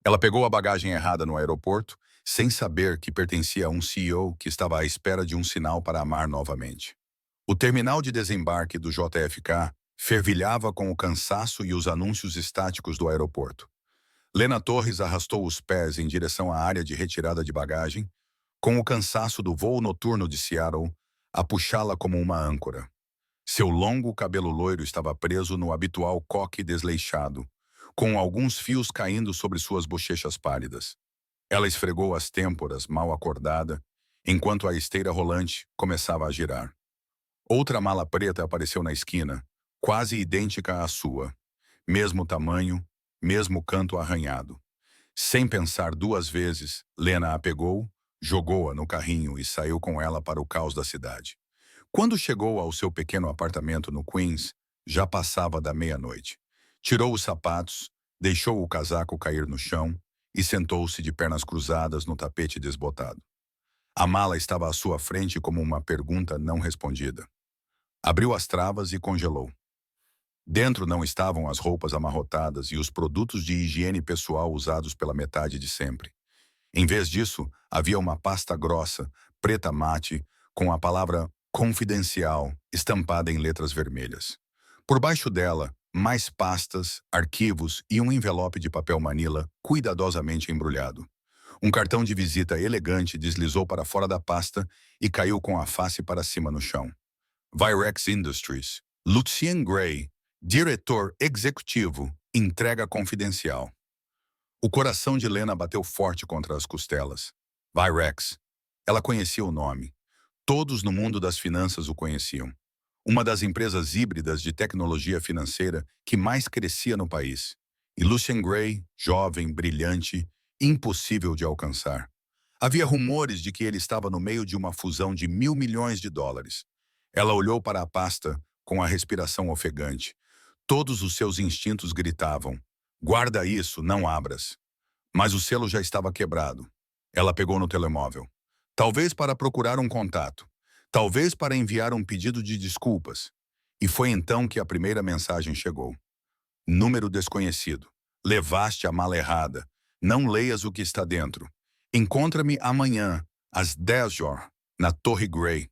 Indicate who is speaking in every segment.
Speaker 1: Ela pegou a bagagem errada no aeroporto, sem saber que pertencia a um CEO que estava à espera de um sinal para amar novamente. O terminal de desembarque do JFK fervilhava com o cansaço e os anúncios estáticos do aeroporto. Lena Torres arrastou os pés em direção à área de retirada de bagagem, com o cansaço do voo noturno de Seattle a puxá-la como uma âncora. Seu longo cabelo loiro estava preso no habitual coque desleixado, com alguns fios caindo sobre suas bochechas pálidas. Ela esfregou as têmporas, mal acordada, enquanto a esteira rolante começava a girar. Outra mala preta apareceu na esquina, quase idêntica à sua. Mesmo tamanho, mesmo canto arranhado. Sem pensar duas vezes, Lena a pegou, jogou-a no carrinho e saiu com ela para o caos da cidade. Quando chegou ao seu pequeno apartamento no Queens, já passava da meia-noite. Tirou os sapatos, deixou o casaco cair no chão e sentou-se de pernas cruzadas no tapete desbotado. A mala estava à sua frente como uma pergunta não respondida. Abriu as travas e congelou. Dentro não estavam as roupas amarrotadas e os produtos de higiene pessoal usados pela metade de sempre. Em vez disso, havia uma pasta grossa, preta mate, com a palavra confidencial estampada em letras vermelhas. Por baixo dela, mais pastas, arquivos e um envelope de papel manila cuidadosamente embrulhado. Um cartão de visita elegante deslizou para fora da pasta e caiu com a face para cima no chão. Virex Industries. Lucien Gray, diretor executivo, entrega confidencial. O coração de Lena bateu forte contra as costelas. Virex. Ela conhecia o nome. Todos no mundo das finanças o conheciam. Uma das empresas híbridas de tecnologia financeira que mais crescia no país. E Lucien Gray, jovem, brilhante, impossível de alcançar. Havia rumores de que ele estava no meio de uma fusão de US$ 1.000 milhões. Ela olhou para a pasta com a respiração ofegante. Todos os seus instintos gritavam: guarda isso, não abras. Mas o selo já estava quebrado. Ela pegou no telemóvel. Talvez para procurar um contato. Talvez para enviar um pedido de desculpas. E foi então que a primeira mensagem chegou. Número desconhecido. Levaste a mala errada. Não leias o que está dentro. Encontra-me amanhã, às 10 horas, na Torre Gray.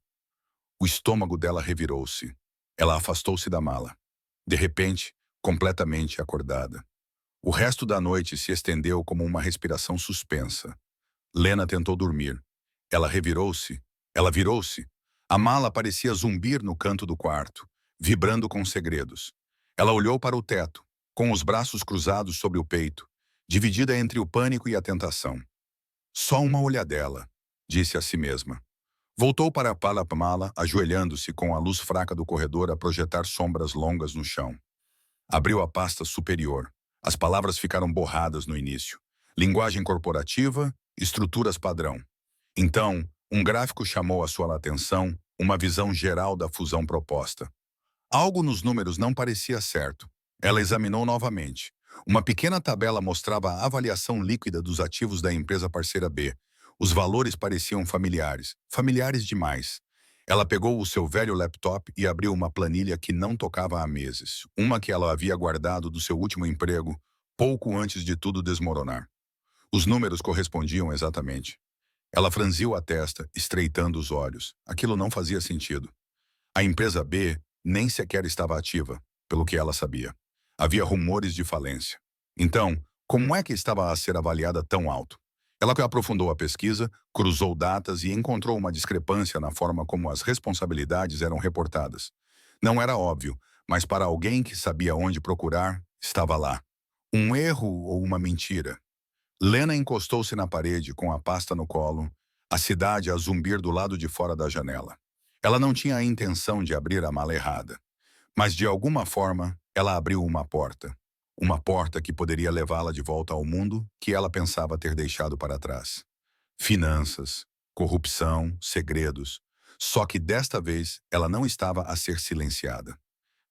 Speaker 1: O estômago dela revirou-se. Ela afastou-se da mala. De repente, completamente acordada. O resto da noite se estendeu como uma respiração suspensa. Lena tentou dormir. Ela revirou-se. Ela virou-se. A mala parecia zumbir no canto do quarto, vibrando com segredos. Ela olhou para o teto, com os braços cruzados sobre o peito, dividida entre o pânico e a tentação. Só uma olhadela, disse a si mesma. Voltou para a mala, ajoelhando-se com a luz fraca do corredor a projetar sombras longas no chão. Abriu a pasta superior. As palavras ficaram borradas no início. Linguagem corporativa, estruturas padrão. Então, um gráfico chamou a sua atenção, uma visão geral da fusão proposta. Algo nos números não parecia certo. Ela examinou novamente. Uma pequena tabela mostrava a avaliação líquida dos ativos da empresa parceira B. Os valores pareciam familiares, familiares demais. Ela pegou o seu velho laptop e abriu uma planilha que não tocava há meses, uma que ela havia guardado do seu último emprego, pouco antes de tudo desmoronar. Os números correspondiam exatamente. Ela franziu a testa, estreitando os olhos. Aquilo não fazia sentido. A empresa B nem sequer estava ativa, pelo que ela sabia. Havia rumores de falência. Então, como é que estava a ser avaliada tão alto? Ela aprofundou a pesquisa, cruzou datas e encontrou uma discrepância na forma como as responsabilidades eram reportadas. Não era óbvio, mas para alguém que sabia onde procurar, estava lá. Um erro ou uma mentira? Lena encostou-se na parede com a pasta no colo, a cidade a zumbir do lado de fora da janela. Ela não tinha a intenção de abrir a mala errada, mas de alguma forma ela abriu uma porta. Uma porta que poderia levá-la de volta ao mundo que ela pensava ter deixado para trás. Finanças, corrupção, segredos. Só que desta vez ela não estava a ser silenciada.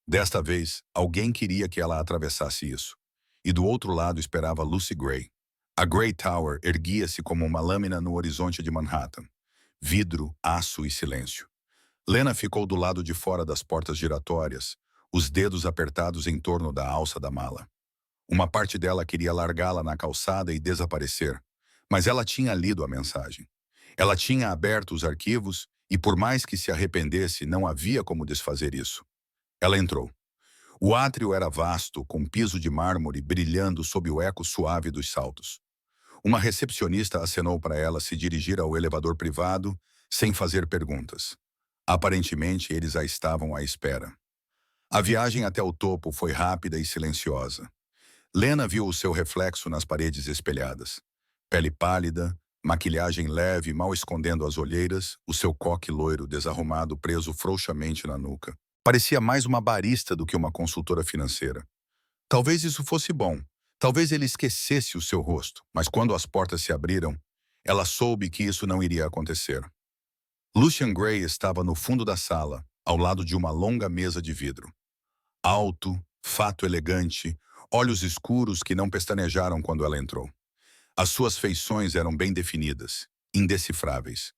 Speaker 1: Desta vez, alguém queria que ela atravessasse isso. E do outro lado esperava Lucy Gray. A Gray Tower erguia-se como uma lâmina no horizonte de Manhattan. Vidro, aço e silêncio. Lena ficou do lado de fora das portas giratórias, os dedos apertados em torno da alça da mala. Uma parte dela queria largá-la na calçada e desaparecer, mas ela tinha lido a mensagem. Ela tinha aberto os arquivos e, por mais que se arrependesse, não havia como desfazer isso. Ela entrou. O átrio era vasto, com piso de mármore brilhando sob o eco suave dos saltos. Uma recepcionista acenou para ela se dirigir ao elevador privado, sem fazer perguntas. Aparentemente, eles a estavam à espera. A viagem até o topo foi rápida e silenciosa. Lena viu o seu reflexo nas paredes espelhadas. Pele pálida, maquilhagem leve mal escondendo as olheiras, o seu coque loiro desarrumado preso frouxamente na nuca. Parecia mais uma barista do que uma consultora financeira. Talvez isso fosse bom. Talvez ele esquecesse o seu rosto, mas quando as portas se abriram, ela soube que isso não iria acontecer. Lucian Gray estava no fundo da sala, ao lado de uma longa mesa de vidro. Alto, fato elegante, olhos escuros que não pestanejaram quando ela entrou. As suas feições eram bem definidas, indecifráveis.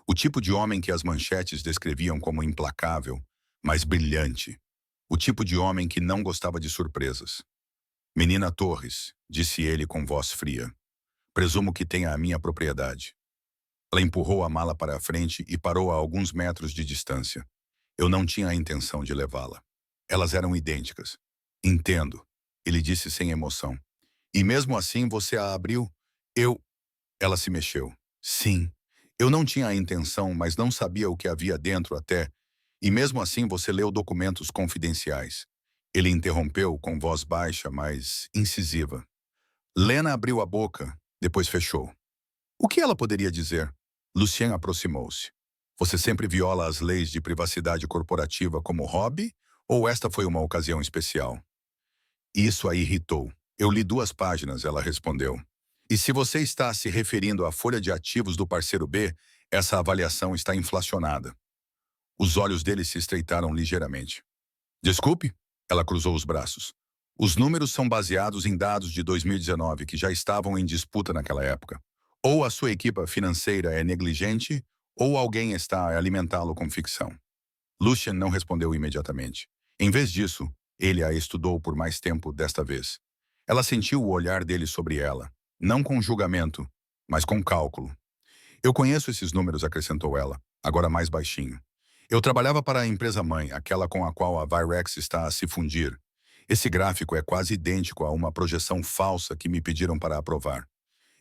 Speaker 1: O tipo de homem que as manchetes descreviam como implacável, mas brilhante. O tipo de homem que não gostava de surpresas. Menina Torres, disse ele com voz fria. Presumo que tenha a minha propriedade. Ela empurrou a mala para a frente e parou a alguns metros de distância. Eu não tinha a intenção de levá-la. Elas eram idênticas. Entendo, ele disse sem emoção. E mesmo assim você a abriu? Eu... Ela se mexeu. Sim. Eu não tinha a intenção, mas não sabia o que havia dentro até... E mesmo assim você leu documentos confidenciais. Ele interrompeu com voz baixa, mas incisiva. Lena abriu a boca, depois fechou. O que ela poderia dizer? Lucien aproximou-se. Você sempre viola as leis de privacidade corporativa como hobby? Ou esta foi uma ocasião especial? Isso a irritou. Eu li 2 páginas, ela respondeu. E se você está se referindo à folha de ativos do parceiro B, essa avaliação está inflacionada. Os olhos dele se estreitaram ligeiramente. Desculpe? Ela cruzou os braços. Os números são baseados em dados de 2019 que já estavam em disputa naquela época. Ou a sua equipe financeira é negligente, ou alguém está a alimentá-lo com ficção. Lucien não respondeu imediatamente. Em vez disso, ele a estudou por mais tempo desta vez. Ela sentiu o olhar dele sobre ela, não com julgamento, mas com cálculo. Eu conheço esses números, acrescentou ela, agora mais baixinho. Eu trabalhava para a empresa-mãe, aquela com a qual a Virex está a se fundir. Esse gráfico é quase idêntico a uma projeção falsa que me pediram para aprovar.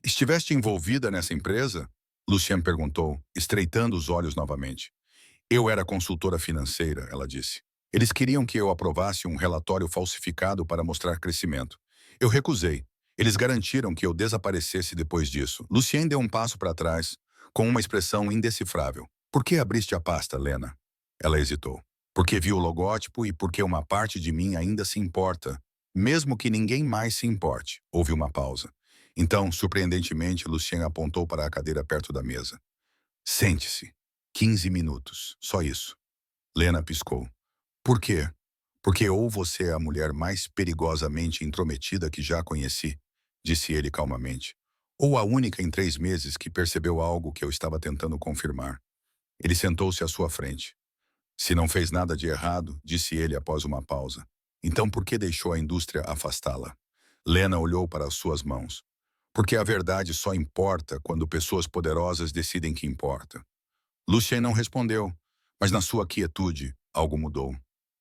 Speaker 1: Estiveste envolvida nessa empresa? Lucien perguntou, estreitando os olhos novamente. Eu era consultora financeira, ela disse. Eles queriam que eu aprovasse um relatório falsificado para mostrar crescimento. Eu recusei. Eles garantiram que eu desaparecesse depois disso. Lucien deu um passo para trás, com uma expressão indecifrável. Por que abriste a pasta, Lena? Ela hesitou. Porque vi o logótipo e porque uma parte de mim ainda se importa, mesmo que ninguém mais se importe. Houve uma pausa. Então, surpreendentemente, Lucien apontou para a cadeira perto da mesa. Sente-se. 15 minutos. Só isso. Lena piscou. Por quê? Porque ou você é a mulher mais perigosamente intrometida que já conheci, disse ele calmamente, ou a única em 3 meses que percebeu algo que eu estava tentando confirmar. Ele sentou-se à sua frente. Se não fez nada de errado, disse ele após uma pausa, então por que deixou a indústria afastá-la? Lena olhou para as suas mãos. Porque a verdade só importa quando pessoas poderosas decidem que importa. Lucien não respondeu, mas na sua quietude, algo mudou.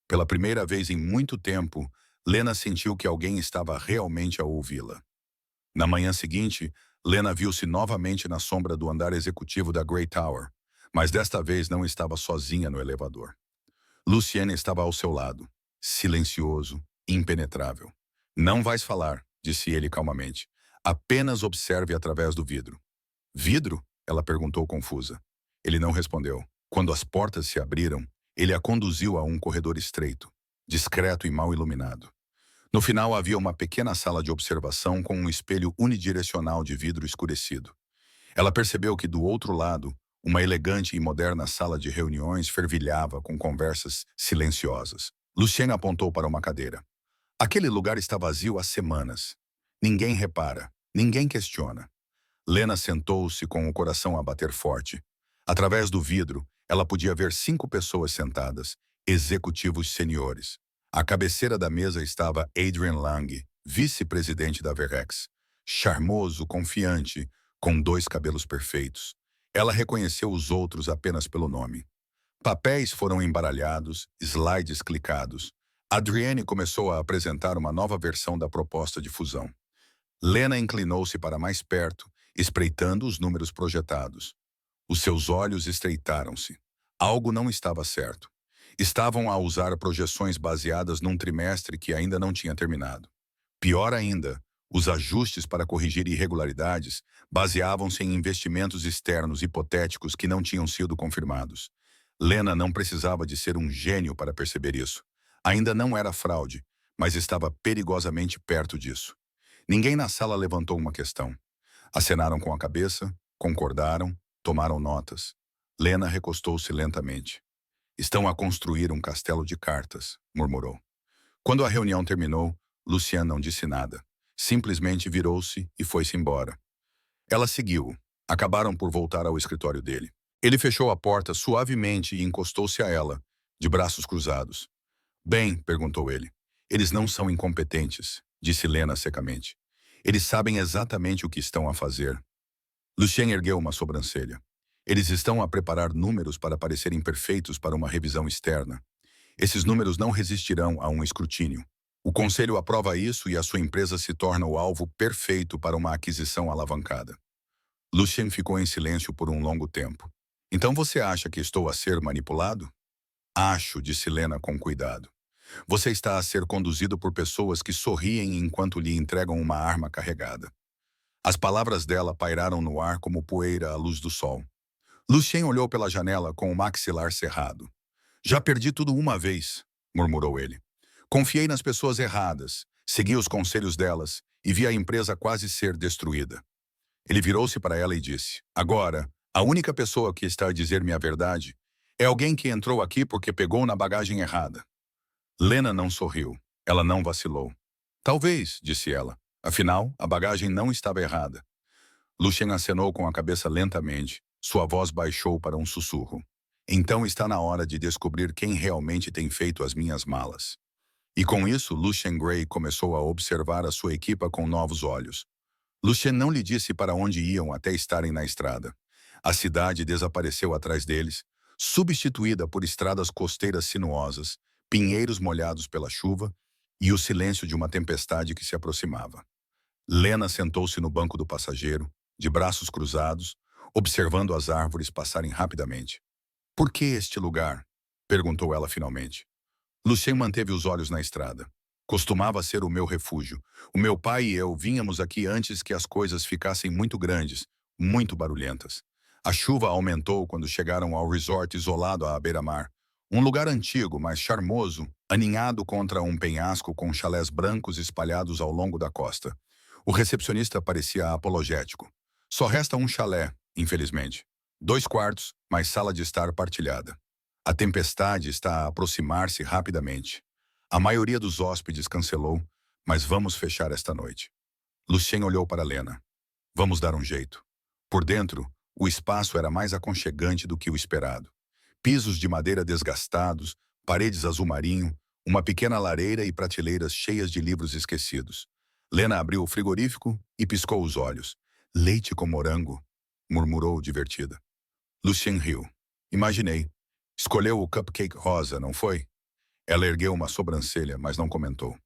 Speaker 1: Pela primeira vez em muito tempo, Lena sentiu que alguém estava realmente a ouvi-la. Na manhã seguinte, Lena viu-se novamente na sombra do andar executivo da Grey Tower, mas desta vez não estava sozinha no elevador. Lucien estava ao seu lado, silencioso, impenetrável. Não vais falar, disse ele calmamente. Apenas observe através do vidro. Vidro? Ela perguntou confusa. Ele não respondeu. Quando as portas se abriram, ele a conduziu a um corredor estreito, discreto e mal iluminado. No final havia uma pequena sala de observação com um espelho unidirecional de vidro escurecido. Ela percebeu que do outro lado, uma elegante e moderna sala de reuniões fervilhava com conversas silenciosas. Lucien apontou para uma cadeira. Aquele lugar está vazio há semanas. Ninguém repara, ninguém questiona. Lena sentou-se com o coração a bater forte. Através do vidro, ela podia ver 5 pessoas sentadas, executivos seniores. À cabeceira da mesa estava Adrian Lang, vice-presidente da Verrex. Charmoso, confiante, com 2 cabelos perfeitos. Ela reconheceu os outros apenas pelo nome. Papéis foram embaralhados, slides clicados. Adrienne começou a apresentar uma nova versão da proposta de fusão. Lena inclinou-se para mais perto, espreitando os números projetados. Os seus olhos estreitaram-se. Algo não estava certo. Estavam a usar projeções baseadas num trimestre que ainda não tinha terminado. Pior ainda, os ajustes para corrigir irregularidades baseavam-se em investimentos externos hipotéticos que não tinham sido confirmados. Lena não precisava de ser um gênio para perceber isso. Ainda não era fraude, mas estava perigosamente perto disso. Ninguém na sala levantou uma questão. Acenaram com a cabeça, concordaram, tomaram notas. Lena recostou-se lentamente. Estão a construir um castelo de cartas, murmurou. Quando a reunião terminou, Lucien não disse nada. Simplesmente virou-se e foi-se embora. Ela seguiu. Acabaram por voltar ao escritório dele. Ele fechou a porta suavemente e encostou-se a ela, de braços cruzados. Bem, perguntou ele. Eles não são incompetentes, disse Lena secamente. Eles sabem exatamente o que estão a fazer. Lucien ergueu uma sobrancelha. Eles estão a preparar números para parecerem perfeitos para uma revisão externa. Esses números não resistirão a um escrutínio. O conselho aprova isso e a sua empresa se torna o alvo perfeito para uma aquisição alavancada. Lucien ficou em silêncio por um longo tempo. Então você acha que estou a ser manipulado? Acho, disse Lena com cuidado. Você está a ser conduzido por pessoas que sorriem enquanto lhe entregam uma arma carregada. As palavras dela pairaram no ar como poeira à luz do sol. Lucien olhou pela janela com o maxilar cerrado. Já perdi tudo uma vez, murmurou ele. Confiei nas pessoas erradas, segui os conselhos delas e vi a empresa quase ser destruída. Ele virou-se para ela e disse, agora, a única pessoa que está a dizer-me a verdade é alguém que entrou aqui porque pegou na bagagem errada. Lena não sorriu. Ela não vacilou. Talvez, disse ela. Afinal, a bagagem não estava errada. Lucien acenou com a cabeça lentamente. Sua voz baixou para um sussurro. Então está na hora de descobrir quem realmente tem feito as minhas malas. E com isso, Lucien Gray começou a observar a sua equipa com novos olhos. Lucien não lhe disse para onde iam até estarem na estrada. A cidade desapareceu atrás deles, substituída por estradas costeiras sinuosas, pinheiros molhados pela chuva e o silêncio de uma tempestade que se aproximava. Lena sentou-se no banco do passageiro, de braços cruzados, observando as árvores passarem rapidamente. Por que este lugar? Perguntou ela finalmente. Lucien manteve os olhos na estrada. Costumava ser o meu refúgio. O meu pai e eu vínhamos aqui antes que as coisas ficassem muito grandes, muito barulhentas. A chuva aumentou quando chegaram ao resort isolado à beira-mar. Um lugar antigo, mas charmoso, aninhado contra um penhasco com chalés brancos espalhados ao longo da costa. O recepcionista parecia apologético. Só resta um chalé, infelizmente. 2 quartos, mais sala de estar partilhada. A tempestade está a aproximar-se rapidamente. A maioria dos hóspedes cancelou, mas vamos fechar esta noite. Lucien olhou para Lena. Vamos dar um jeito. Por dentro, o espaço era mais aconchegante do que o esperado. Pisos de madeira desgastados, paredes azul marinho, uma pequena lareira e prateleiras cheias de livros esquecidos. Lena abriu o frigorífico e piscou os olhos. Leite com morango, murmurou divertida. Lucien riu. Imaginei. Escolheu o cupcake rosa, não foi? Ela ergueu uma sobrancelha, mas não comentou.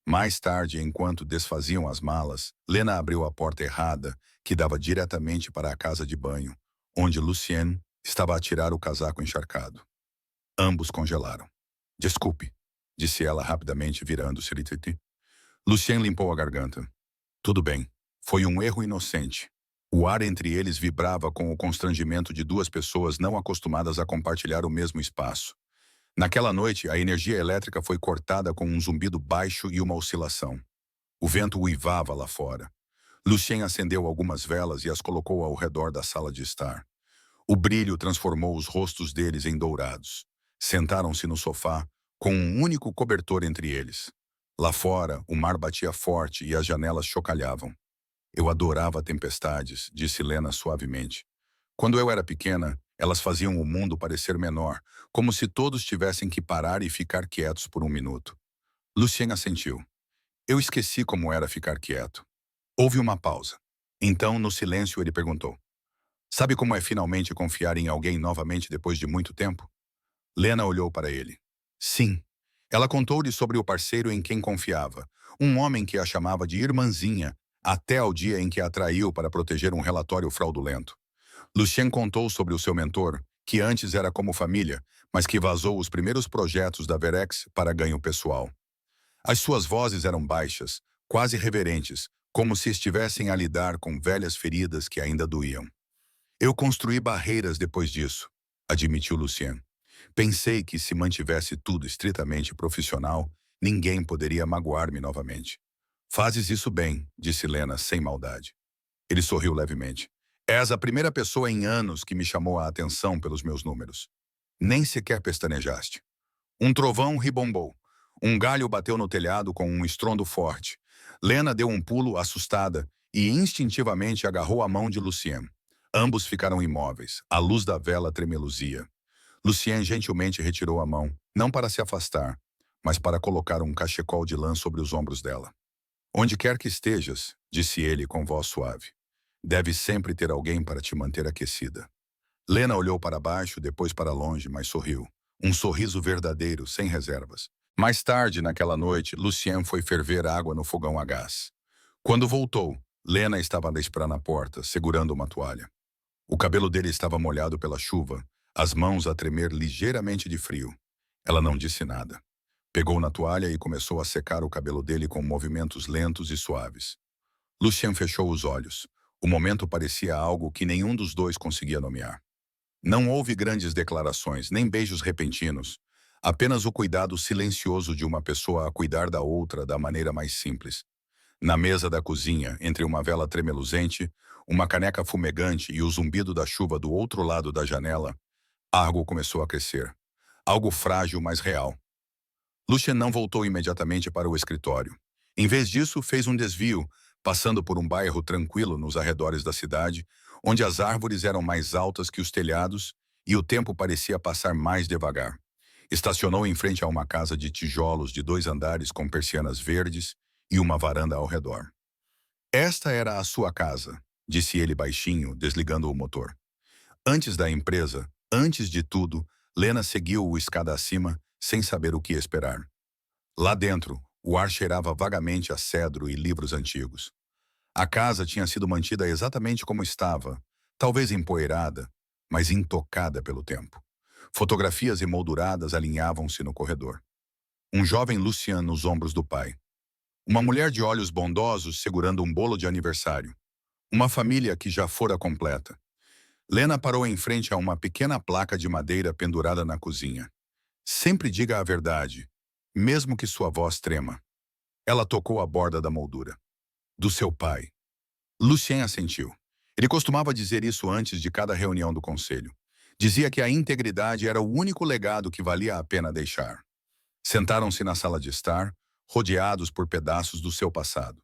Speaker 1: Mais tarde, enquanto desfaziam as malas, Lena abriu a porta errada, que dava diretamente para a casa de banho, onde Lucien estava a tirar o casaco encharcado. Ambos congelaram. Desculpe, disse ela rapidamente, virando-se. Lucien limpou a garganta. Tudo bem. Foi um erro inocente. O ar entre eles vibrava com o constrangimento de 2 pessoas não acostumadas a compartilhar o mesmo espaço. Naquela noite, a energia elétrica foi cortada com um zumbido baixo e uma oscilação. O vento uivava lá fora. Lucien acendeu algumas velas e as colocou ao redor da sala de estar. O brilho transformou os rostos deles em dourados. Sentaram-se no sofá, com um único cobertor entre eles. Lá fora, o mar batia forte e as janelas chocalhavam. Eu adorava tempestades, disse Lena suavemente. Quando eu era pequena, elas faziam o mundo parecer menor, como se todos tivessem que parar e ficar quietos por um minuto. Lucien assentiu. Eu esqueci como era ficar quieto. Houve uma pausa. Então, no silêncio, ele perguntou: Sabe como é finalmente confiar em alguém novamente depois de muito tempo? Lena olhou para ele. Sim. Ela contou-lhe sobre o parceiro em quem confiava, um homem que a chamava de irmãzinha, até ao dia em que a traiu para proteger um relatório fraudulento. Lucien contou sobre o seu mentor, que antes era como família, mas que vazou os primeiros projetos da Verex para ganho pessoal. As suas vozes eram baixas, quase reverentes, como se estivessem a lidar com velhas feridas que ainda doíam. Eu construí barreiras depois disso, admitiu Lucien. Pensei que se mantivesse tudo estritamente profissional, ninguém poderia magoar-me novamente. Fazes isso bem, disse Lena sem maldade. Ele sorriu levemente. És a primeira pessoa em anos que me chamou a atenção pelos meus números. Nem sequer pestanejaste. Um trovão ribombou. Um galho bateu no telhado com um estrondo forte. Lena deu um pulo assustada e instintivamente agarrou a mão de Lucien. Ambos ficaram imóveis. A luz da vela tremeluzia. Lucien gentilmente retirou a mão, não para se afastar, mas para colocar um cachecol de lã sobre os ombros dela. Onde quer que estejas, disse ele com voz suave, deve sempre ter alguém para te manter aquecida. Lena olhou para baixo, depois para longe, mas sorriu. Um sorriso verdadeiro, sem reservas. Mais tarde, naquela noite, Lucien foi ferver água no fogão a gás. Quando voltou, Lena estava a esperar na porta, segurando uma toalha. O cabelo dele estava molhado pela chuva, as mãos a tremer ligeiramente de frio. Ela não disse nada. Pegou na toalha e começou a secar o cabelo dele com movimentos lentos e suaves. Lucien fechou os olhos. O momento parecia algo que nenhum dos dois conseguia nomear. Não houve grandes declarações, nem beijos repentinos. Apenas o cuidado silencioso de uma pessoa a cuidar da outra da maneira mais simples. Na mesa da cozinha, entre uma vela tremeluzente, uma caneca fumegante e o zumbido da chuva do outro lado da janela, algo começou a crescer. Algo frágil, mas real. Lucien não voltou imediatamente para o escritório. Em vez disso, fez um desvio, passando por um bairro tranquilo nos arredores da cidade, onde as árvores eram mais altas que os telhados e o tempo parecia passar mais devagar. Estacionou em frente a uma casa de tijolos de 2 andares com persianas verdes e uma varanda ao redor. Esta era a sua casa, disse ele baixinho, desligando o motor. Antes da empresa, antes de tudo, Lena seguiu o escada acima, sem saber o que esperar. Lá dentro, o ar cheirava vagamente a cedro e livros antigos. A casa tinha sido mantida exatamente como estava, talvez empoeirada, mas intocada pelo tempo. Fotografias emolduradas alinhavam-se no corredor. Um jovem Lucien nos ombros do pai. Uma mulher de olhos bondosos segurando um bolo de aniversário. Uma família que já fora completa. Lena parou em frente a uma pequena placa de madeira pendurada na cozinha. Sempre diga a verdade, mesmo que sua voz trema. Ela tocou a borda da moldura. Do seu pai. Lucien assentiu. Ele costumava dizer isso antes de cada reunião do conselho. Dizia que a integridade era o único legado que valia a pena deixar. Sentaram-se na sala de estar, rodeados por pedaços do seu passado.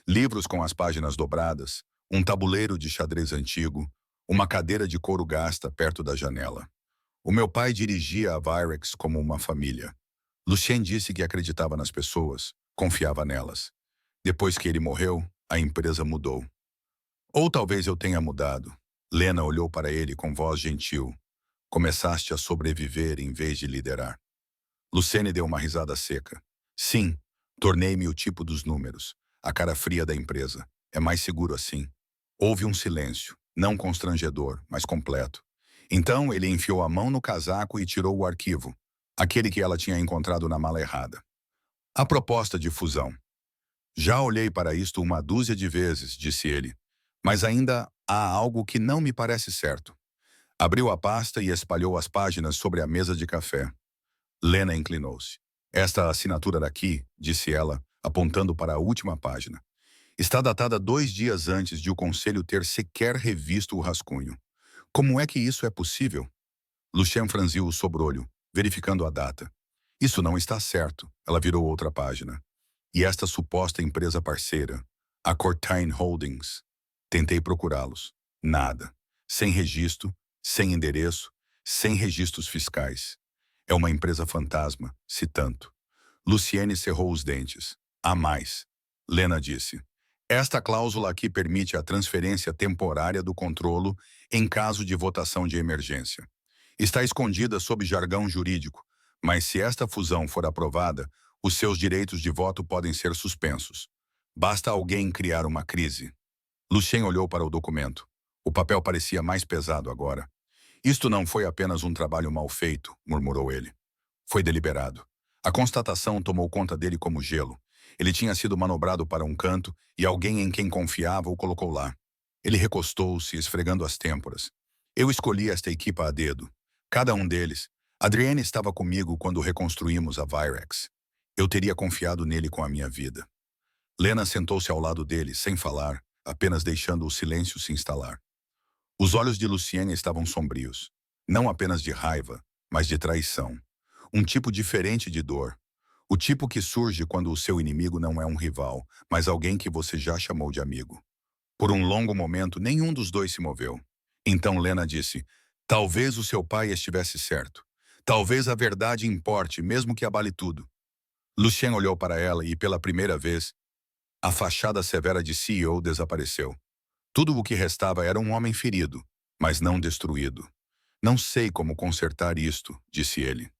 Speaker 1: Livros com as páginas dobradas, um tabuleiro de xadrez antigo, uma cadeira de couro gasta perto da janela. O meu pai dirigia a Virex como uma família. Lucien disse que acreditava nas pessoas, confiava nelas. Depois que ele morreu, a empresa mudou. Ou talvez eu tenha mudado. Lena olhou para ele com voz gentil. Começaste a sobreviver em vez de liderar. Lucene deu uma risada seca. Sim, tornei-me o tipo dos números, a cara fria da empresa. É mais seguro assim. Houve um silêncio, não constrangedor, mas completo. Então ele enfiou a mão no casaco e tirou o arquivo, aquele que ela tinha encontrado na mala errada. A proposta de fusão. Já olhei para isto uma dúzia de vezes, disse ele, mas ainda há algo que não me parece certo. Abriu a pasta e espalhou as páginas sobre a mesa de café. Lena inclinou-se. Esta assinatura daqui, disse ela, apontando para a última página, está datada 2 dias antes de o conselho ter sequer revisto o rascunho. Como é que isso é possível? Lucien franziu o sobrolho, verificando a data. Isso não está certo. Ela virou outra página. E esta suposta empresa parceira, a Cortine Holdings. Tentei procurá-los. Nada. Sem registro, sem endereço, sem registros fiscais. É uma empresa fantasma, se tanto. Luciene cerrou os dentes. Há mais. Lena disse. Esta cláusula aqui permite a transferência temporária do controlo em caso de votação de emergência. Está escondida sob jargão jurídico, mas se esta fusão for aprovada, os seus direitos de voto podem ser suspensos. Basta alguém criar uma crise. Lucien olhou para o documento. O papel parecia mais pesado agora. Isto não foi apenas um trabalho mal feito, murmurou ele. Foi deliberado. A constatação tomou conta dele como gelo. Ele tinha sido manobrado para um canto e alguém em quem confiava o colocou lá. Ele recostou-se, esfregando as têmporas. Eu escolhi esta equipa a dedo. Cada um deles. Adrienne estava comigo quando reconstruímos a Virex. Eu teria confiado nele com a minha vida. Lena sentou-se ao lado dele, sem falar, apenas deixando o silêncio se instalar. Os olhos de Lucien estavam sombrios. Não apenas de raiva, mas de traição. Um tipo diferente de dor. O tipo que surge quando o seu inimigo não é um rival, mas alguém que você já chamou de amigo. Por um longo momento, nenhum dos dois se moveu. Então Lena disse, talvez o seu pai estivesse certo. Talvez a verdade importe, mesmo que abale tudo. Lucien olhou para ela e, pela primeira vez, a fachada severa de CEO desapareceu. Tudo o que restava era um homem ferido, mas não destruído. Não sei como consertar isto, disse ele.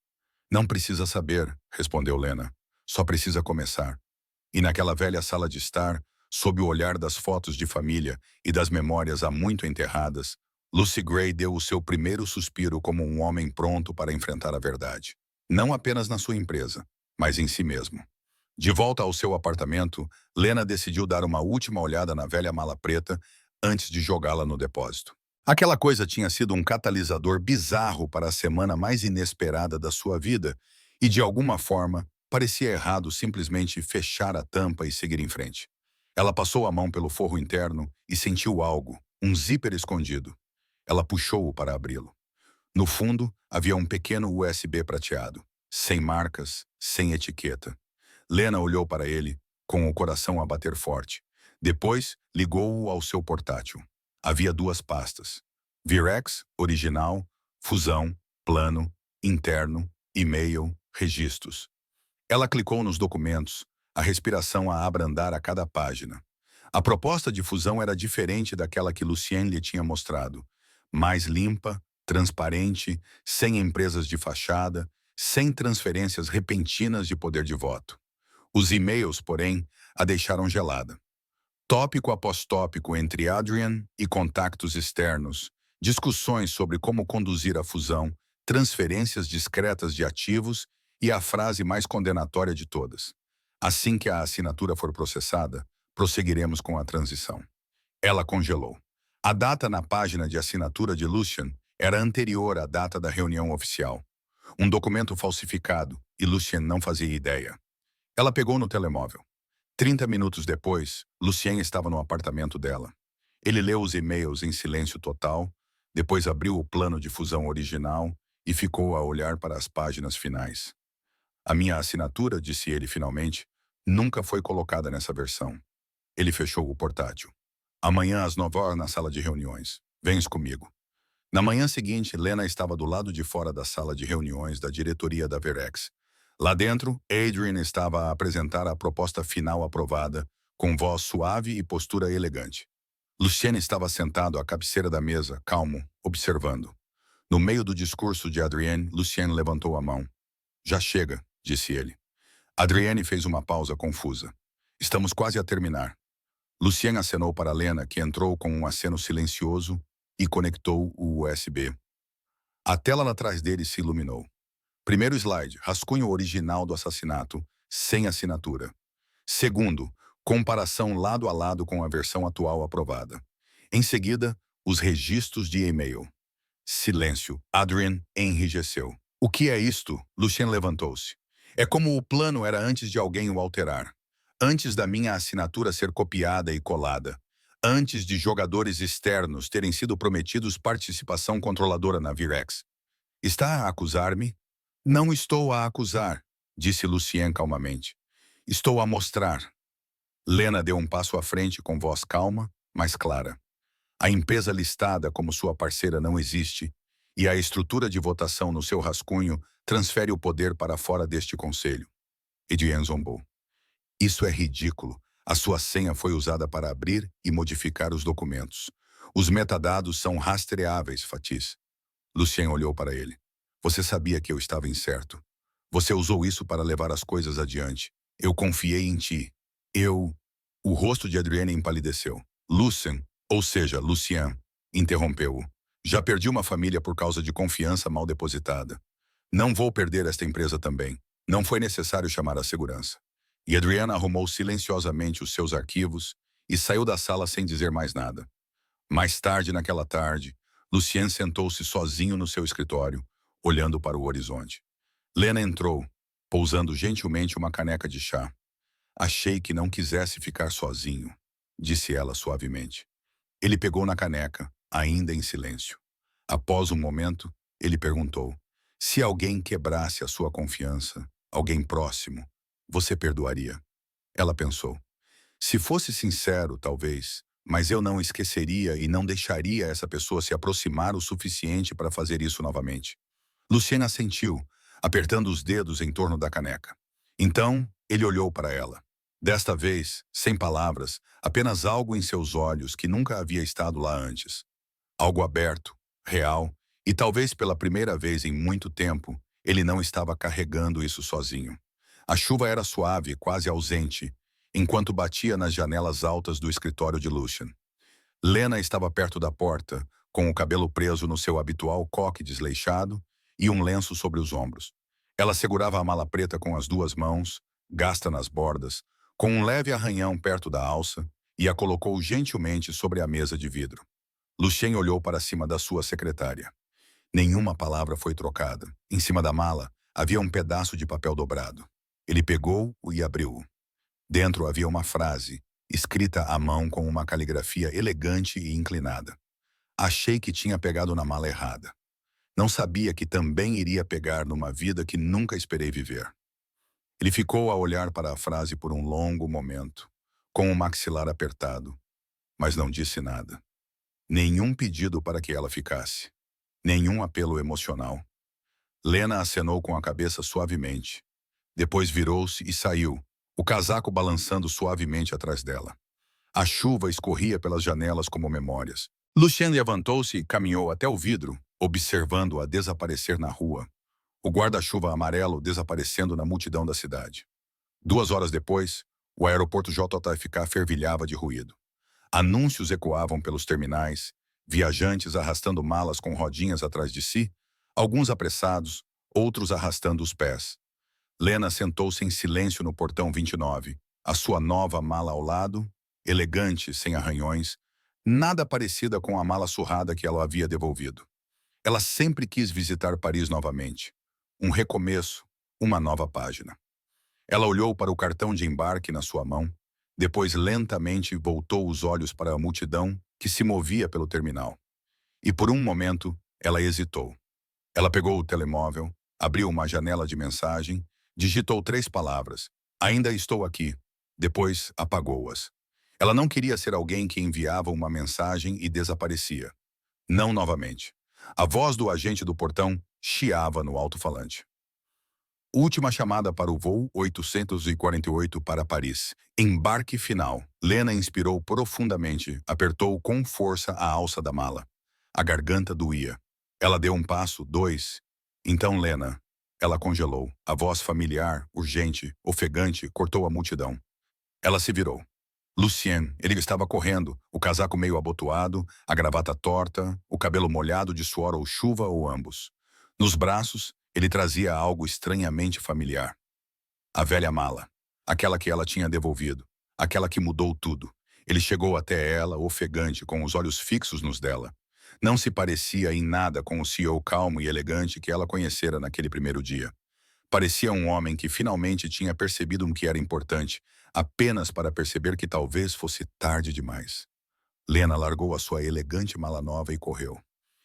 Speaker 1: Não precisa saber, respondeu Lena. Só precisa começar. E naquela velha sala de estar, sob o olhar das fotos de família e das memórias há muito enterradas, Lucy Gray deu o seu primeiro suspiro como um homem pronto para enfrentar a verdade. Não apenas na sua empresa, mas em si mesmo. De volta ao seu apartamento, Lena decidiu dar uma última olhada na velha mala preta antes de jogá-la no depósito. Aquela coisa tinha sido um catalisador bizarro para a semana mais inesperada da sua vida e, de alguma forma, parecia errado simplesmente fechar a tampa e seguir em frente. Ela passou a mão pelo forro interno e sentiu algo, um zíper escondido. Ela puxou-o para abri-lo. No fundo, havia um pequeno USB prateado, sem marcas, sem etiqueta. Lena olhou para ele, com o coração a bater forte. Depois, ligou-o ao seu portátil. Havia duas pastas. Virex, original, fusão, plano, interno, e-mail, registros. Ela clicou nos documentos, a respiração a abrandar a cada página. A proposta de fusão era diferente daquela que Lucien lhe tinha mostrado. Mais limpa, transparente, sem empresas de fachada, sem transferências repentinas de poder de voto. Os e-mails, porém, a deixaram gelada. Tópico após tópico entre Adrian e contactos externos, discussões sobre como conduzir a fusão, transferências discretas de ativos e a frase mais condenatória de todas. Assim que a assinatura for processada, prosseguiremos com a transição. Ela congelou. A data na página de assinatura de Lucien era anterior à data da reunião oficial. Um documento falsificado, e Lucien não fazia ideia. Ela pegou no telemóvel. 30 minutos depois, Lucien estava no apartamento dela. Ele leu os e-mails em silêncio total, depois abriu o plano de fusão original e ficou a olhar para as páginas finais. A minha assinatura, disse ele finalmente, nunca foi colocada nessa versão. Ele fechou o portátil. Amanhã às 9 horas na sala de reuniões. Vens comigo. Na manhã seguinte, Lena estava do lado de fora da sala de reuniões da diretoria da Virex. Lá dentro, Adrian estava a apresentar a proposta final aprovada, com voz suave e postura elegante. Lucien estava sentado à cabeceira da mesa, calmo, observando. No meio do discurso de Adrienne, Lucien levantou a mão. Já chega, disse ele. Adrienne fez uma pausa confusa. Estamos quase a terminar. Lucien acenou para Lena, que entrou com um aceno silencioso e conectou o USB. A tela atrás dele se iluminou. Primeiro slide, rascunho original do assassinato, sem assinatura. Segundo, comparação lado a lado com a versão atual aprovada. Em seguida, os registros de e-mail. Silêncio. Adrian enrijeceu. O que é isto? Lucien levantou-se. É como o plano era antes de alguém o alterar. Antes da minha assinatura ser copiada e colada. Antes de jogadores externos terem sido prometidos participação controladora na Virex. Está a acusar-me? Não estou a acusar, disse Lucien calmamente. Estou a mostrar. Lena deu um passo à frente com voz calma, mas clara. A empresa listada como sua parceira não existe, e a estrutura de votação no seu rascunho transfere o poder para fora deste conselho. Adrian zombou. Isso é ridículo. A sua senha foi usada para abrir e modificar os documentos. Os metadados são rastreáveis, Fatis. Lucien olhou para ele. Você sabia que eu estava incerto. Você usou isso para levar as coisas adiante. Eu confiei em ti. Eu... O rosto de Adrienne empalideceu. Lucien, ou seja, Lucien, interrompeu-o. Já perdi uma família por causa de confiança mal depositada. Não vou perder esta empresa também. Não foi necessário chamar a segurança. E Adriana arrumou silenciosamente os seus arquivos e saiu da sala sem dizer mais nada. Mais tarde naquela tarde, Lucien sentou-se sozinho no seu escritório, olhando para o horizonte. Lena entrou, pousando gentilmente uma caneca de chá. Achei que não quisesse ficar sozinho, disse ela suavemente. Ele pegou na caneca, ainda em silêncio. Após um momento, ele perguntou: se alguém quebrasse a sua confiança, alguém próximo, você perdoaria? Ela pensou. Se fosse sincero, talvez, mas eu não esqueceria e não deixaria essa pessoa se aproximar o suficiente para fazer isso novamente. Luciana assentiu, apertando os dedos em torno da caneca. Então, ele olhou para ela. Desta vez, sem palavras, apenas algo em seus olhos que nunca havia estado lá antes. Algo aberto, real, e talvez pela primeira vez em muito tempo, ele não estava carregando isso sozinho. A chuva era suave, quase ausente, enquanto batia nas janelas altas do escritório de Lucien. Lena estava perto da porta, com o cabelo preso no seu habitual coque desleixado e um lenço sobre os ombros. Ela segurava a mala preta com as duas mãos, gasta nas bordas, com um leve arranhão perto da alça, e a colocou gentilmente sobre a mesa de vidro. Lucien olhou para cima da sua secretária. Nenhuma palavra foi trocada. Em cima da mala, havia um pedaço de papel dobrado. Ele pegou-o e abriu-o. Dentro havia uma frase, escrita à mão com uma caligrafia elegante e inclinada. Achei que tinha pegado na mala errada. Não sabia que também iria pegar numa vida que nunca esperei viver. Ele ficou a olhar para a frase por um longo momento, com o maxilar apertado, mas não disse nada. Nenhum pedido para que ela ficasse. Nenhum apelo emocional. Lena acenou com a cabeça suavemente. Depois virou-se e saiu, o casaco balançando suavemente atrás dela. A chuva escorria pelas janelas como memórias. Lucien levantou-se e caminhou até o vidro, observando-a desaparecer na rua. O guarda-chuva amarelo desaparecendo na multidão da cidade. 2 horas depois, o aeroporto JFK fervilhava de ruído. Anúncios ecoavam pelos terminais, viajantes arrastando malas com rodinhas atrás de si, alguns apressados, outros arrastando os pés. Lena sentou-se em silêncio no portão 29, a sua nova mala ao lado, elegante, sem arranhões, nada parecida com a mala surrada que ela havia devolvido. Ela sempre quis visitar Paris novamente. Um recomeço, uma nova página. Ela olhou para o cartão de embarque na sua mão, depois lentamente voltou os olhos para a multidão que se movia pelo terminal. E por um momento, ela hesitou. Ela pegou o telemóvel, abriu uma janela de mensagem, digitou 3 palavras. Ainda estou aqui. Depois apagou-as. Ela não queria ser alguém que enviava uma mensagem e desaparecia. Não novamente. A voz do agente do portão chiava no alto-falante. Última chamada para o voo 848 para Paris. Embarque final. Lena inspirou profundamente, apertou com força a alça da mala. A garganta doía. Ela deu um passo, 2. Então Lena. Ela congelou. A voz familiar, urgente, ofegante, cortou a multidão. Ela se virou. Lucien, ele estava correndo, o casaco meio abotoado, a gravata torta, o cabelo molhado de suor ou chuva ou ambos. Nos braços, ele trazia algo estranhamente familiar. A velha mala. Aquela que ela tinha devolvido. Aquela que mudou tudo. Ele chegou até ela, ofegante, com os olhos fixos nos dela. Não se parecia em nada com o CEO calmo e elegante que ela conhecera naquele primeiro dia. Parecia um homem que finalmente tinha percebido o que era importante, apenas para perceber que talvez fosse tarde demais. Lena largou a sua elegante mala nova e correu.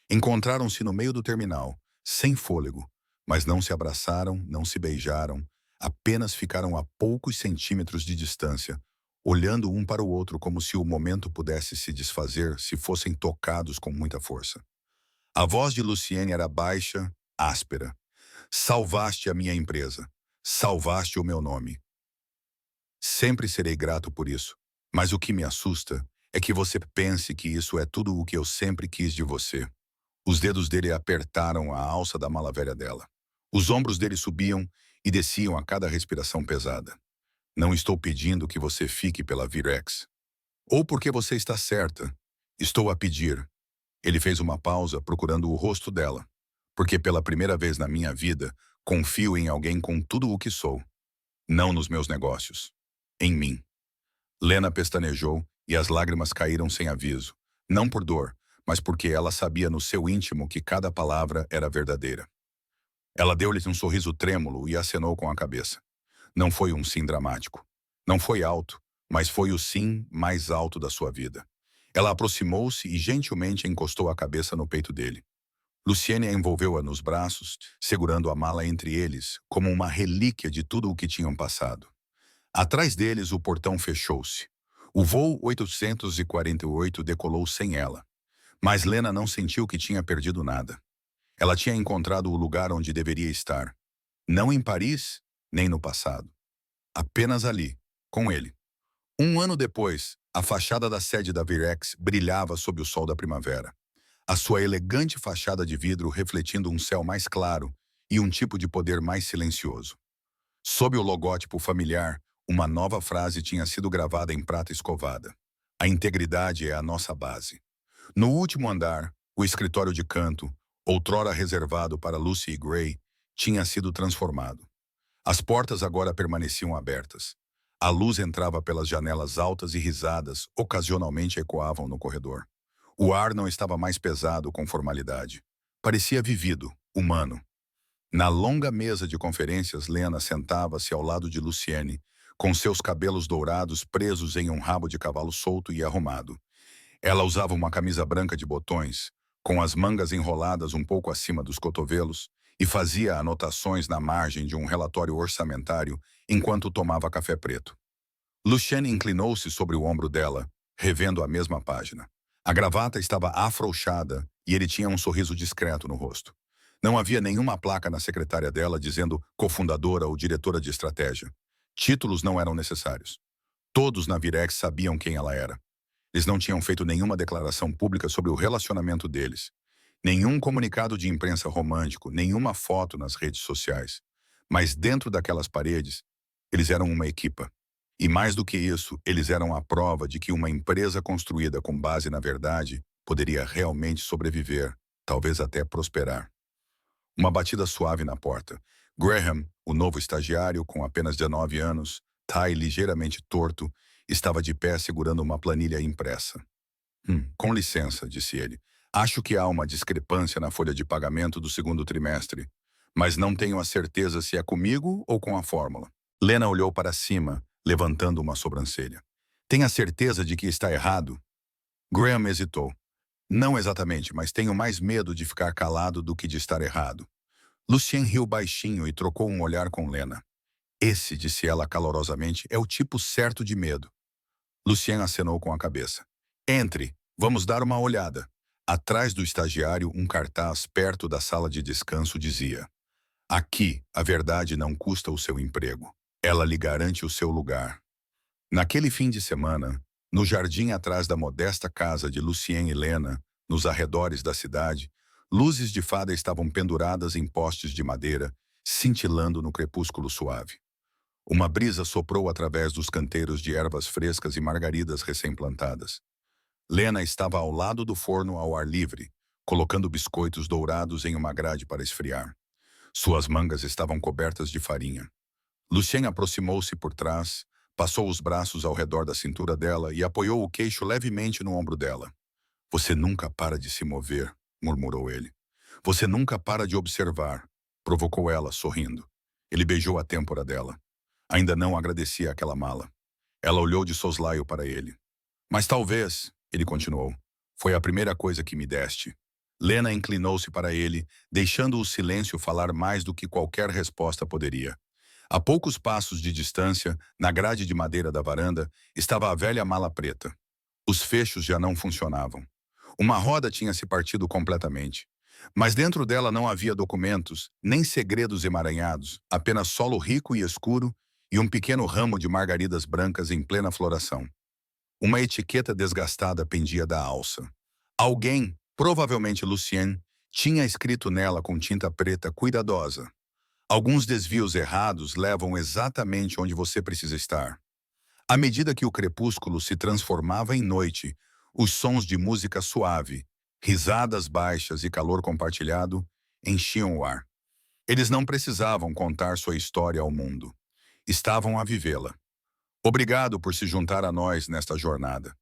Speaker 1: Encontraram-se no meio do terminal, sem fôlego, mas não se abraçaram, não se beijaram, apenas ficaram a poucos centímetros de distância, olhando um para o outro como se o momento pudesse se desfazer se fossem tocados com muita força. A voz de Luciene era baixa, áspera. Salvaste a minha empresa. Salvaste o meu nome. Sempre serei grato por isso. Mas o que me assusta é que você pense que isso é tudo o que eu sempre quis de você. Os dedos dele apertaram a alça da mala velha dela. Os ombros dele subiam e desciam a cada respiração pesada. Não estou pedindo que você fique pela Virex. Ou porque você está certa. Estou a pedir. Ele fez uma pausa procurando o rosto dela. Porque pela primeira vez na minha vida, confio em alguém com tudo o que sou. Não nos meus negócios. Em mim. Lena pestanejou e as lágrimas caíram sem aviso. Não por dor, mas porque ela sabia no seu íntimo que cada palavra era verdadeira. Ela deu-lhe um sorriso trêmulo e acenou com a cabeça. Não foi um sim dramático. Não foi alto, mas foi o sim mais alto da sua vida. Ela aproximou-se e gentilmente encostou a cabeça no peito dele. Luciene envolveu-a nos braços, segurando a mala entre eles, como uma relíquia de tudo o que tinham passado. Atrás deles, o portão fechou-se. O voo 848 decolou sem ela. Mas Lena não sentiu que tinha perdido nada. Ela tinha encontrado o lugar onde deveria estar. Não em Paris, nem no passado. Apenas ali, com ele. Um ano depois, a fachada da sede da Virex brilhava sob o sol da primavera. A sua elegante fachada de vidro refletindo um céu mais claro e um tipo de poder mais silencioso. Sob o logótipo familiar, uma nova frase tinha sido gravada em prata escovada. A integridade é a nossa base. No último andar, o escritório de canto, outrora reservado para Lucy e Gray, tinha sido transformado. As portas agora permaneciam abertas. A luz entrava pelas janelas altas e risadas ocasionalmente ecoavam no corredor. O ar não estava mais pesado com formalidade. Parecia vivido, humano. Na longa mesa de conferências, Lena sentava-se ao lado de Luciene, com seus cabelos dourados presos em um rabo de cavalo solto e arrumado. Ela usava uma camisa branca de botões, com as mangas enroladas um pouco acima dos cotovelos, e fazia anotações na margem de um relatório orçamentário enquanto tomava café preto. Luciene inclinou-se sobre o ombro dela, revendo a mesma página. A gravata estava afrouxada e ele tinha um sorriso discreto no rosto. Não havia nenhuma placa na secretária dela dizendo cofundadora ou diretora de estratégia. Títulos não eram necessários. Todos na Virex sabiam quem ela era. Eles não tinham feito nenhuma declaração pública sobre o relacionamento deles. Nenhum comunicado de imprensa romântico, nenhuma foto nas redes sociais. Mas dentro daquelas paredes, eles eram uma equipa. E mais do que isso, eles eram a prova de que uma empresa construída com base na verdade poderia realmente sobreviver, talvez até prosperar. Uma batida suave na porta. Graham, o novo estagiário com apenas 19 anos, tie ligeiramente torto, estava de pé segurando uma planilha impressa. Com licença, disse ele. Acho que há uma discrepância na folha de pagamento do segundo trimestre, mas não tenho a certeza se é comigo ou com a fórmula. Lena olhou para cima, levantando uma sobrancelha. Tem a certeza de que está errado? Graham hesitou. Não exatamente, mas tenho mais medo de ficar calado do que de estar errado. Lucien riu baixinho e trocou um olhar com Lena. Esse, disse ela calorosamente, é o tipo certo de medo. Lucien acenou com a cabeça. Entre, vamos dar uma olhada. Atrás do estagiário, um cartaz perto da sala de descanso dizia: aqui, a verdade não custa o seu emprego. Ela lhe garante o seu lugar. Naquele fim de semana, no jardim atrás da modesta casa de Lucien e Lena, nos arredores da cidade, luzes de fada estavam penduradas em postes de madeira, cintilando no crepúsculo suave. Uma brisa soprou através dos canteiros de ervas frescas e margaridas recém-plantadas. Lena estava ao lado do forno ao ar livre, colocando biscoitos dourados em uma grade para esfriar. Suas mangas estavam cobertas de farinha. Lucien aproximou-se por trás, passou os braços ao redor da cintura dela e apoiou o queixo levemente no ombro dela. Você nunca para de se mover, murmurou ele. Você nunca para de observar, provocou ela, sorrindo. Ele beijou a têmpora dela. Ainda não agradecia aquela mala. Ela olhou de soslaio para ele. Mas talvez, ele continuou, foi a primeira coisa que me deste. Lena inclinou-se para ele, deixando o silêncio falar mais do que qualquer resposta poderia. A poucos passos de distância, na grade de madeira da varanda, estava a velha mala preta. Os fechos já não funcionavam. Uma roda tinha se partido completamente. Mas dentro dela não havia documentos, nem segredos emaranhados, apenas solo rico e escuro e um pequeno ramo de margaridas brancas em plena floração. Uma etiqueta desgastada pendia da alça. Alguém, provavelmente Lucien, tinha escrito nela com tinta preta cuidadosa: alguns desvios errados levam exatamente onde você precisa estar. À medida que o crepúsculo se transformava em noite, os sons de música suave, risadas baixas e calor compartilhado enchiam o ar. Eles não precisavam contar sua história ao mundo. Estavam a vivê-la. Obrigado por se juntar a nós nesta jornada.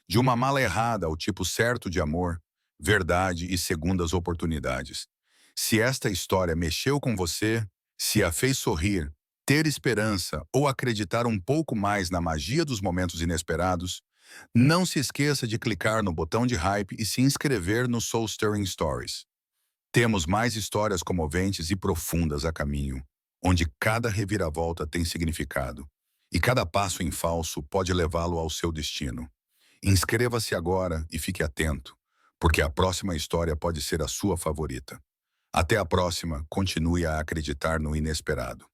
Speaker 1: De uma mala errada ao tipo certo de amor, verdade e segundas oportunidades. Se esta história mexeu com você, se a fez sorrir, ter esperança ou acreditar um pouco mais na magia dos momentos inesperados, não se esqueça de clicar no botão de hype e se inscrever no Soul Stirring Stories. Temos mais histórias comoventes e profundas a caminho, onde cada reviravolta tem significado, e cada passo em falso pode levá-lo ao seu destino. Inscreva-se agora e fique atento, porque a próxima história pode ser a sua favorita. Até a próxima, continue a acreditar no inesperado.